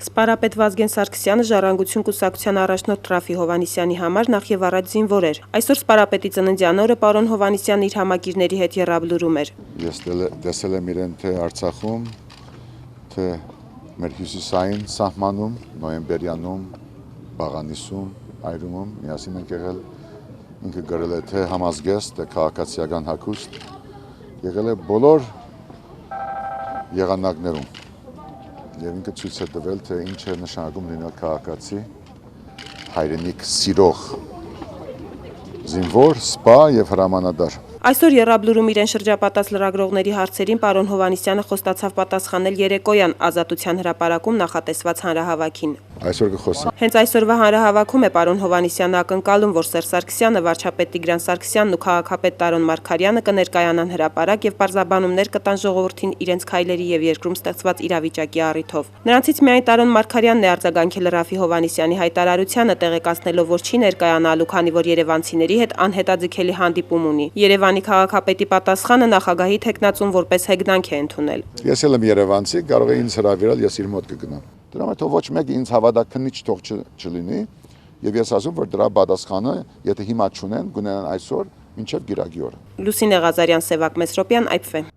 Սպարապետ Վազգեն Սարգսյանը ժառանգություն կուսակցության առաջնորդ Ռաֆի Հովհաննիսյանի համար նախ եւ առաջ զինվոր էր։ Այսօր սպարապետի ծննդյան օրը պարոն Հովհաննիսյանն իր համակիրների հետ եռաբլուրում էր։ Ես տեսել եմ իրեն թե Արցախում, թե մեր հյուսիսային սահմանում, նոյեմբերյանում, Բաղանիսում, Այրումում միասին ենք եղել։ Ինքը գրել է թե համազգեստ, թե քաղաքացիական հագուստ, եղել է բոլոր եղանակներում։ Եվ ինքը ցույց է տվել, թե ինչ է նշանակում լինել քաղաքացի, հայրենիք սիրող, զինվոր, սպա եւ հրամանատար։ Այսօր եռաբլուրում իրեն շրջապատած լրագրողների հարցերին պարոն Հովհաննիսյանը խոստացավ պատասխանել երեկոյան Ազատության հրապարակում նախատեսված հանրահավաքին։ Այսօր կխոսեմ։ Հենց այսօրվա հանրահավաքում է պարոն Հովհաննիսյանը ակնկալում, որ Սերժ Սարգսյանը, վարչապետ Տիգրան Սարգսյանն ու քաղաքապետ Տարոն Մարգարյանը կներկայանան հրապարակ եւ պարզաբանումներ կտան ժողովրդին իրենց քայլերի եւ երկրում ստեղծված իրավիճակի առիթով։ Նրանցից միայն Տարոն Մարգարյանն է արձագանքել Ռաֆի Հովհաննիսյանի հայտարարությանը, տեղեկացնելով, որ չի ներկայանալու, քանի որ երևանցիների հետ անհետաձգելի հանդիպում ունի։ Երևանի քաղաքապետի պատասխանը նախագահի թեկնածուն որպես հեգնանք է ընդունել։ Ես էլ եմ երևանցի, կարող է ինձ հրավիրել, ես իր մոտ կգնամ։ Դրա համար թող ոչ մեկը ինձ հավատքնիչ թող չլինի, եւ ես ասում, որ դրա պատասխանը, եթե հիմա չունեն, կունենան այսօր, մինչեւ գիրագի օրը։ Լուսինե Ղազարյան, Սևակ Մեսրոպյան, IPV։